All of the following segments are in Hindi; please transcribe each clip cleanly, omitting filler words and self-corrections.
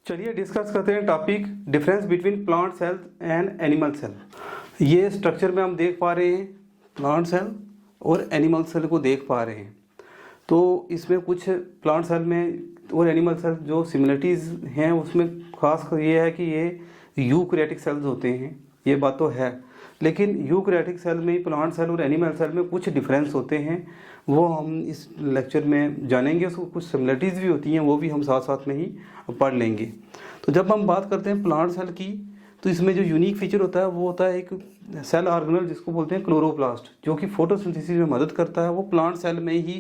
चलिए डिस्कस करते हैं topic difference between plant cell and animal cell. ये स्ट्रक्चर में हम देख पा रहे हैं प्लांट सेल और एनिमल सेल को देख पा रहे हैं। तो इसमें कुछ प्लांट सेल में और एनिमल सेल जो सिमिलरिटीज़ हैं उसमें खास ये है कि ये यूकैरियोटिक सेल्स होते हैं, ये बात तो है। लेकिन यूकैरियोटिक सेल में प्लांट सेल और एनिमल सेल में कुछ डिफरेंस होते हैं, वो हम इस लेक्चर में जानेंगे। उसको कुछ सिमिलरिटीज़ भी होती हैं, वो भी हम साथ साथ में ही पढ़ लेंगे। तो जब हम बात करते हैं प्लांट सेल की, तो इसमें जो यूनिक फीचर होता है वो होता है एक सेल ऑर्गेनेल जिसको बोलते हैं क्लोरोप्लास्ट, जो कि फोटोसिंथेसिस में मदद करता है। वो प्लांट सेल में ही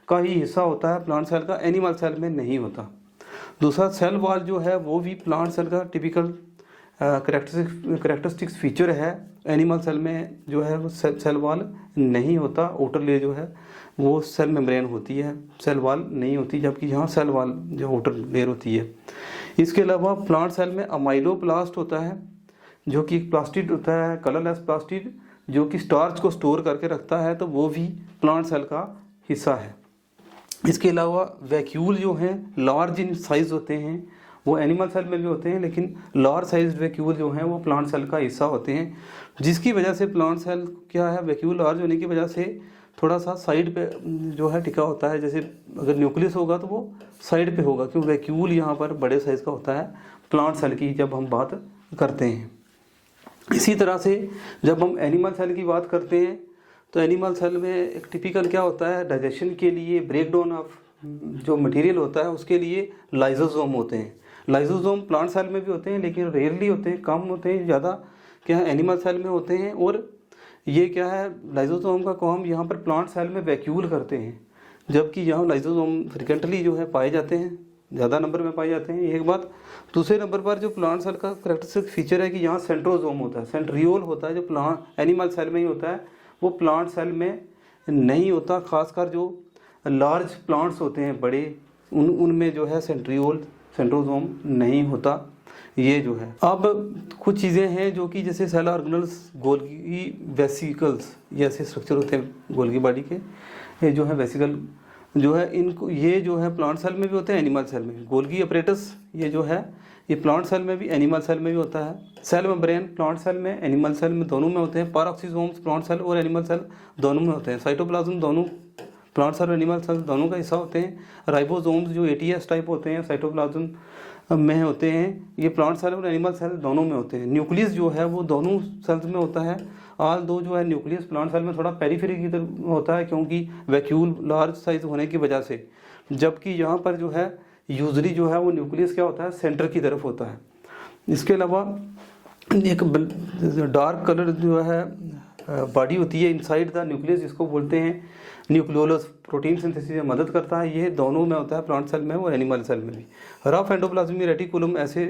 का ही हिस्सा होता है, प्लांट सेल का एनिमल सेल में नहीं होता। दूसरा सेल वॉल जो है वो भी प्लांट सेल का टिपिकल करेक्टरिस्टिक्स फीचर है। एनिमल सेल में जो है वो सेल वॉल नहीं होता, आउटर लेयर जो है वो सेल मेम्ब्रेन होती है, सेल वॉल नहीं होती, जबकि यहाँ सेल वॉल जो आउटर लेयर होती है। इसके अलावा प्लांट सेल में अमाइलोप्लास्ट होता है, जो कि एक प्लास्टिड होता है, कलरलेस प्लास्टिड, जो कि स्टार्च को स्टोर करके रखता है, तो वो भी प्लांट सेल का हिस्सा है। इसके अलावा वैक्यूल जो हैं लार्ज इन साइज होते हैं, वो एनिमल सेल में भी होते हैं, लेकिन लार्ज साइज वैक्यूल जो हैं वो प्लांट सेल का हिस्सा होते हैं, जिसकी वजह से प्लांट सेल क्या है, वैक्यूल लार्ज होने की वजह से थोड़ा सा साइड पे जो है टिका होता है। जैसे अगर न्यूक्लियस होगा तो वो साइड पे होगा, क्योंकि वैक्यूल यहाँ पर बड़े साइज का होता है प्लांट सेल की जब हम बात करते हैं। इसी तरह से जब हम एनिमल सेल की बात करते हैं, तो एनिमल सेल में एक टिपिकल क्या होता है, डाइजेशन के लिए ब्रेकडाउन ऑफ जो मटेरियल होता है उसके लिए लाइसोसोम होते हैं। लाइसोसोम प्लांट सेल में भी होते हैं, लेकिन रेयरली होते हैं, कम होते हैं, ज़्यादा क्या है एनिमल सेल में होते हैं। और ये क्या है, लाइसोसोम का काम यहाँ पर प्लांट सेल में वैक्यूल करते हैं, जबकि यहाँ लाइसोसोम फ्रिक्वेंटली जो है पाए जाते हैं, ज़्यादा नंबर में पाए जाते हैं, एक बात। दूसरे नंबर पर जो प्लांट सेल का करेक्टरिस्टिक फीचर है कि यहाँ सेंट्रोसोम होता है, सेंट्रियोल होता है, जो प्लांट एनिमल सेल में ही होता है, वो प्लांट सेल में नहीं होता। खासकर जो लार्ज प्लांट्स होते हैं बड़े, उनमें जो है सेंट्रोसोम नहीं होता। ये जो है अब कुछ चीज़ें हैं जो कि जैसे सेल ऑर्गेनल्स, गोल्गी वेसिकल्स, ये ऐसे स्ट्रक्चर होते हैं गोल्गी बॉडी के, ये जो है वेसिकल जो है, इनको ये जो है प्लांट सेल में भी होते हैं, एनिमल सेल में भी। गोल्गी अपरेटस ये जो है ये प्लांट सेल में भी एनिमल सेल में भी होता है। सेल मेम्ब्रेन प्लांट सेल में एनिमल सेल में दोनों में होते हैं। पैराक्सीसोम्स प्लांट सेल और एनिमल सेल दोनों में होते हैं। साइटोप्लाज्म दोनों प्लांट सेल और एनिमल सेल दोनों का हिस्सा होते हैं। राइबोसोम्स जो एटीएस टाइप होते हैं साइटोप्लाज्म में होते हैं, ये प्लांट सेल और एनिमल सेल दोनों में होते हैं। न्यूक्लियस जो है वो दोनों सेल्स में होता है। ऑल दो जो है न्यूक्लियस प्लांट सेल में थोड़ा पेरिफेरी की तरफ होता है, क्योंकि वैक्यूल लार्ज साइज होने की वजह से, जबकि यहाँ पर जो है यूजली जो है वो न्यूक्लियस क्या होता है, सेंटर की तरफ होता है। इसके अलावा एक डार्क कलर जो है बॉडी होती है इनसाइड द न्यूक्लियस, जिसको बोलते हैं न्यूक्लियोलस, प्रोटीन सिंथेसिस में मदद करता है। ये दोनों में होता है, प्लांट सेल में और एनिमल सेल में भी। रफ एंडोप्लाज्मिक रेटिकुलम ऐसे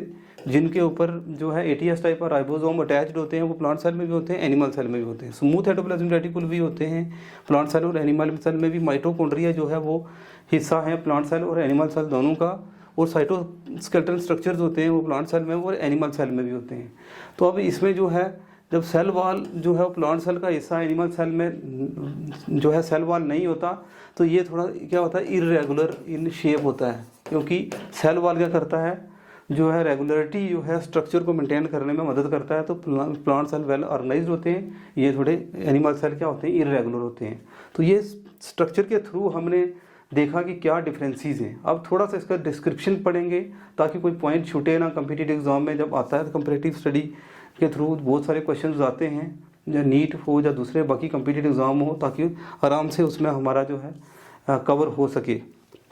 जिनके ऊपर जो है एटीएस टाइप और राइबोसोम अटैच्ड होते हैं, वो प्लांट सेल में भी होते हैं, एनिमल सेल में भी होते हैं। स्मूथ एंडोप्लाज्मिक रेटिकुल भी होते हैं प्लांट सेल और एनिमल सेल में भी। माइटोकॉन्ड्रिया जो है वो हिस्सा है प्लांट सेल और एनिमल सेल दोनों का। और साइटोस्केलेटल स्ट्रक्चर्स होते हैं वो प्लांट सेल में और एनिमल सेल में भी होते हैं। तो अब इसमें जो है जब सेल वॉल जो है प्लांट सेल का हिस्सा, एनिमल सेल में जो है सेल वॉल नहीं होता, तो ये थोड़ा क्या होता है, इरेगुलर इन शेप होता है। क्योंकि सेल वॉल क्या करता है, जो है रेगुलरिटी जो है स्ट्रक्चर को मेंटेन करने में मदद करता है। तो प्लांट सेल वेल ऑर्गेनाइज्ड होते हैं, ये थोड़े एनिमल सेल क्या होते हैं, इरेगुलर होते हैं। तो ये स्ट्रक्चर के थ्रू हमने देखा कि क्या डिफरेंसेस हैं। अब थोड़ा सा इसका डिस्क्रिप्शन पढ़ेंगे ताकि कोई पॉइंट छूटे ना। कम्पिटिटिव एग्जाम में जब आता है तो कंपैरेटिव स्टडी के थ्रू बहुत सारे क्वेश्चंस आते हैं, या नीट हो या दूसरे बाकी कम्पिटिटिव एग्जाम हो, ताकि आराम से उसमें हमारा जो है कवर हो सके।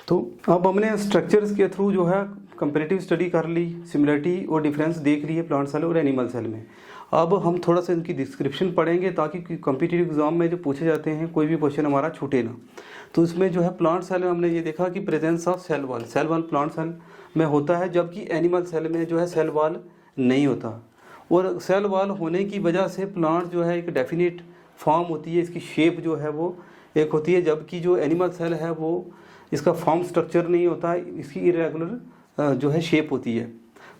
तो अब हमने स्ट्रक्चर्स के थ्रू जो है कंपैरेटिव स्टडी कर ली, सिमिलरिटी और डिफरेंस देख लिए प्लांट सेल और एनिमल सेल में। अब हम थोड़ा सा इनकी डिस्क्रिप्शन पढ़ेंगे ताकि कम्पिटिटिव एग्जाम में जो पूछे जाते हैं कोई भी क्वेश्चन हमारा छूटे ना। तो इसमें जो है प्लांट सेल में हमने ये देखा कि presence of cell wall, cell wall plant cell में होता है, जबकि एनिमल सेल में जो है सेल वॉल नहीं होता। और सेल वॉल होने की वजह से प्लांट जो है एक डेफिनेट फॉर्म होती है, इसकी शेप जो है वो एक होती है, जबकि जो एनिमल सेल है वो इसका फॉर्म स्ट्रक्चर नहीं होता, इसकी इरेगुलर जो है शेप होती है।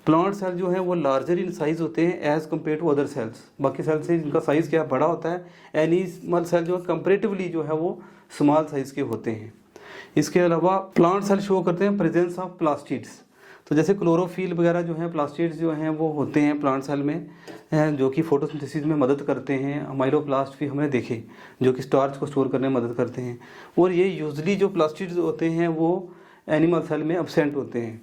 प्लांट सेल जो है वो लार्जर इन साइज होते हैं as compare to other cells, बाकी सेल से इनका साइज़ क्या बड़ा होता है। एनिमल सेल जो है कंपेरेटिवली जो है वो स्मॉल साइज़ के होते हैं। इसके अलावा प्लांट सेल शो करते हैं प्रेजेंस ऑफ प्लास्टिड्स। तो जैसे क्लोरोफिल वगैरह जो है प्लास्टिड्स जो हैं वो होते हैं प्लांट सेल में, जो कि फोटोसिंथेसिस में मदद करते हैं। अमाइलोप्लास्ट भी हमने देखे जो कि स्टार्च को स्टोर करने में मदद करते हैं। और ये यूजली जो प्लास्टिड्स होते हैं वो एनिमल सेल में एब्सेंट होते हैं।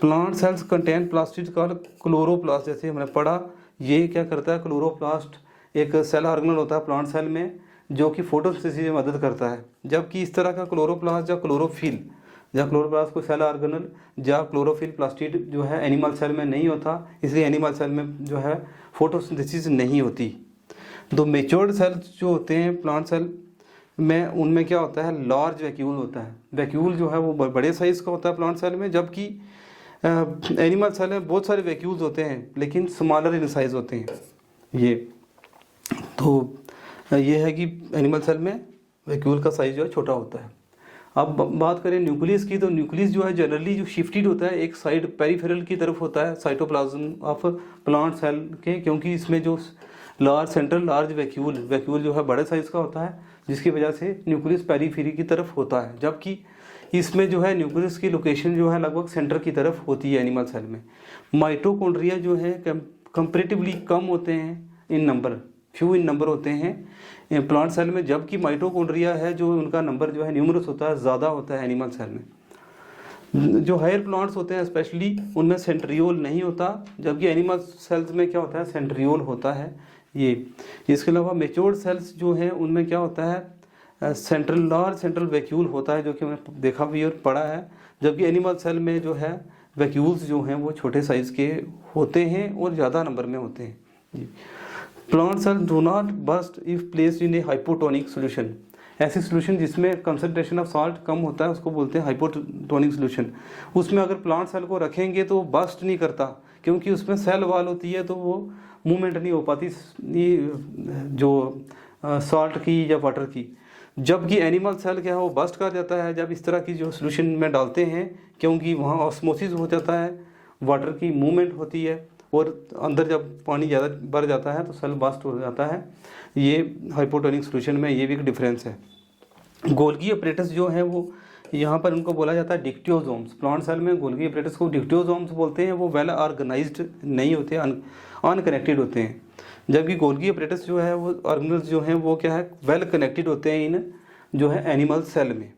Plant cells contain plastids called chloroplast, जैसे हमने पढ़ा ये क्या करता है, क्लोरोप्लास्ट एक सेल ऑर्गेनल होता है प्लांट सेल में जो कि फोटोसिंथेसिस में मदद करता है। जबकि इस तरह का क्लोरोप्लास्ट या क्लोरोफिल या क्लोरोप्लास्ट को सेल ऑर्गेनल या क्लोरोफिल प्लास्टिड जो है एनिमल सेल में नहीं होता, इसलिए एनिमल सेल में जो है फोटोसिंथेसिस नहीं होती। तो मेच्योर्ड सेल्स जो होते हैं प्लांट सेल में, उनमें क्या होता है, लार्ज वैक्यूल होता है। वैक्यूल जो है वो बड़े साइज़ का होता है प्लांट सेल में, जबकि एनिमल सेल में बहुत सारे वैक्यूल्स होते हैं लेकिन स्मॉलर इन साइज़ होते हैं ये। तो ये है कि एनिमल सेल में वैक्यूल का साइज़ जो है छोटा होता है। अब बात करें न्यूक्लियस की, तो न्यूक्लियस जो है जनरली जो शिफ्टेड होता है एक साइड पेरिफेरल की तरफ होता है साइटोप्लाज्म ऑफ प्लांट सेल के, क्योंकि इसमें जो सेंट्रल लार्ज वैक्यूल जो है बड़े साइज़ का होता है, जिसकी वजह से न्यूक्लियस पेरीफेरी की तरफ होता है। जबकि इसमें जो है न्यूक्लियस की लोकेशन जो है लगभग सेंटर की तरफ होती है एनिमल सेल में। माइटोकॉन्ड्रिया जो है कंपेरेटिवली कम होते हैं इन नंबर, फ्यू इन नंबर होते हैं प्लांट सेल में, जबकि माइटोकॉन्ड्रिया है जो उनका नंबर जो है न्यूमरस होता है, ज़्यादा होता है एनिमल सेल में। जो हायर प्लांट्स होते हैं स्पेशली उनमें सेंट्रियोल नहीं होता, जबकि एनिमल सेल्स में क्या होता है, सेंट्रियोल होता है ये। इसके अलावा मेच्योर्ड सेल्स जो हैं उनमें क्या होता है, लार्ज सेंट्रल वैक्यूल होता है, जो कि हमने देखा भी और पढ़ा है। जबकि एनिमल सेल में जो है वैक्यूल्स जो हैं वो छोटे साइज़ के होते हैं और ज़्यादा नंबर में होते हैं जी। Plant cell do not burst if placed in a hypotonic solution. ऐसी सोल्यूशन जिसमें कंसंट्रेशन ऑफ सॉल्ट कम होता है उसको बोलते हैं हाइपोटोनिक सोल्यूशन। उसमें अगर प्लांट सेल को रखेंगे तो बर्स्ट नहीं करता, क्योंकि उसमें सेल वॉल होती है, तो वो मूवमेंट नहीं हो पाती जो सॉल्ट की या वाटर की। जबकि एनिमल सेल क्या है वो बर्स्ट कर जाता है जब इस तरह की जो सोल्यूशन में डालते हैं, क्योंकि वहाँ ऑस्मोसिस हो जाता है, वाटर की मूवमेंट होती है और अंदर जब पानी ज़्यादा भर जाता है तो सेल बर्स्ट हो जाता है। ये हाइपोटोनिक सोल्यूशन में ये भी एक डिफरेंस है। गोल्गी अपरेटस जो है वो यहाँ पर उनको बोला जाता है डिक्टियोजोम्स। प्लांट सेल में गोल्गी अपरेटस को डिक्टियोजोम्स बोलते हैं। वो वेल ऑर्गेनाइज्ड नहीं होते, अनकनेक्टेड होते हैं। जबकि गोल्गी अपरेटस जो है वो ऑर्गेनल्स जो हैं वो क्या है, वेल कनेक्टेड होते हैं इन जो है एनिमल सेल में।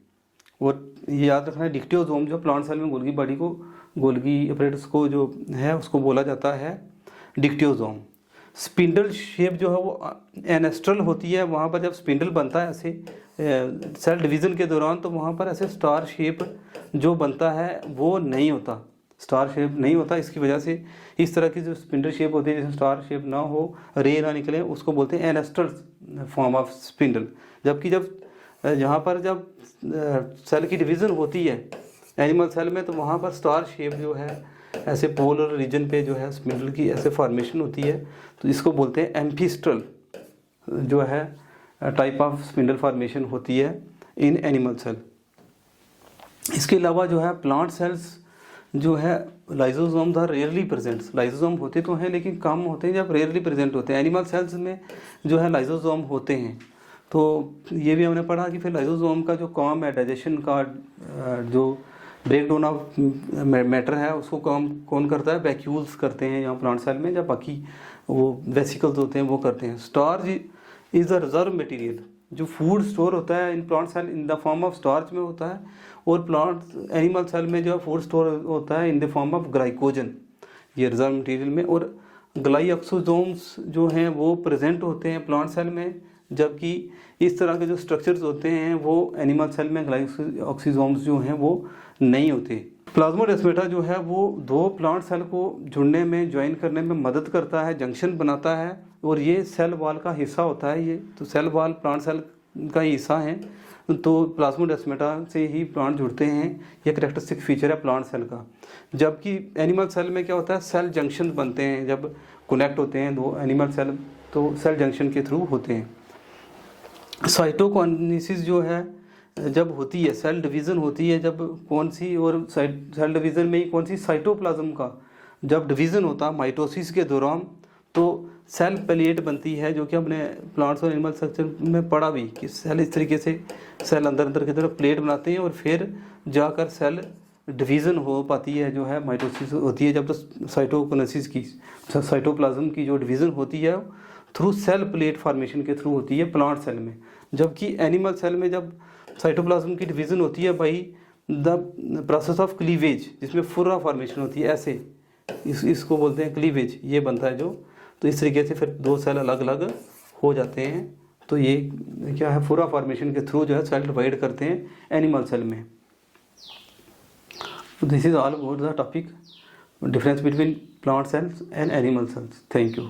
और ये याद रखना है डिक्टियोजोम जो प्लांट सेल में गोल्गी बॉडी को, गोल्गी अपरेटस को जो है उसको बोला जाता है डिक्टियोजोम। स्पिंडल शेप जो है वो एनेस्ट्रल होती है। वहाँ पर जब स्पिंडल बनता है ऐसे सेल डिवीज़न के दौरान, तो वहाँ पर ऐसे स्टार शेप जो बनता है वो नहीं होता, स्टार शेप नहीं होता। इसकी वजह से इस तरह की जो स्पिंडल शेप होती है जिसमें स्टार शेप ना हो, रे ना निकले, उसको बोलते हैं एनेस्ट्रल फॉर्म ऑफ स्पिंडल। जबकि जब यहाँ पर जब सेल की डिवीज़न होती है एनिमल सेल में, तो वहाँ पर स्टार शेप जो है ऐसे पोलर रीजन पे जो है स्पिंडल की ऐसे फॉर्मेशन होती है, तो इसको बोलते हैं एम्फिस्ट्रल जो है टाइप ऑफ स्पिंडल फॉर्मेशन होती है इन एनिमल सेल। इसके अलावा जो है प्लांट सेल्स जो है lysosomes are rarely present. Lysosome होते तो हैं लेकिन कम होते हैं जब रेयरली प्रेजेंट होते हैं। एनिमल सेल्स में जो है लाइजोसोम होते हैं। तो ये भी हमने पढ़ा कि फिर लाइजोसोम का जो काम है डाइजेशन का, जो ब्रेक डाउन ऑफ मैटर है उसको काम कौन करता है, वैक्यूल्स करते हैं यहाँ प्लांट सेल में, जब बाकी वो वेसिकल्स होते हैं वो करते हैं। Starch is a reserve material. जो फूड स्टोर होता है in plant cell in the form of starch में होता है, और प्लांट एनिमल सेल में जो है फूड स्टोर होता है इन द फॉर्म ऑफ ग्लाइकोजन, ये रिजर्व मटेरियल में। और ग्लाइकोसोम्स जो हैं वो प्रेजेंट होते हैं प्लांट सेल में, जबकि इस तरह के जो स्ट्रक्चर्स होते हैं वो एनिमल सेल में ग्लाइकोसोम्स जो हैं वो नहीं होते। प्लाज्मोडेस्माटा जो है वो दो प्लांट सेल को जुड़ने में, ज्वाइन करने में मदद करता है, जंक्शन बनाता है, और ये सेल वॉल का हिस्सा होता है। ये तो सेल वॉल प्लांट सेल का ही हिस्सा है, तो प्लाज्मोडेस्माटा से ही प्लांट जुड़ते हैं। ये करेक्टरिस्टिक फीचर है प्लांट सेल का। जबकि एनिमल सेल में क्या होता है, सेल जंक्शन बनते हैं जब कनेक्ट होते हैं दो एनिमल सेल, तो सेल जंक्शन के थ्रू होते हैं। साइटोकाइनेसिस जो है जब होती है, सेल डिवीज़न होती है जब कौन सी, और सेल डिवीज़न में ही कौन सी, साइटोप्लाज्म का जब डिवीज़न होता है माइटोसिस के दौरान, तो सेल प्लेट बनती है, जो कि हमने प्लांट्स और एनिमल स्ट्रक्चर में पढ़ा भी कि सेल इस तरीके से सेल अंदर की तरफ प्लेट बनाते हैं और फिर जाकर सेल डिवीज़न हो पाती है जो है माइटोसिस होती है जब तो साइटोकिनेसिस की साइटोप्लाज्म की जो डिवीज़न होती है थ्रू सेल प्लेट फॉर्मेशन के थ्रू होती है प्लांट सेल में, जबकि एनिमल सेल में जब साइटोप्लाज्म की डिवीज़न होती है by the process of cleavage, जिसमें फुर्रा फॉर्मेशन होती है, ऐसे इसको बोलते हैं क्लीवेज, ये बनता है जो। तो इस तरीके से फिर दो सेल अलग अलग हो जाते हैं। तो ये क्या है, फुर्रा फॉर्मेशन के थ्रू जो है सेल डिवाइड करते हैं एनिमल सेल में। This is all about the topic difference between plant cells and animal cells. Thank you.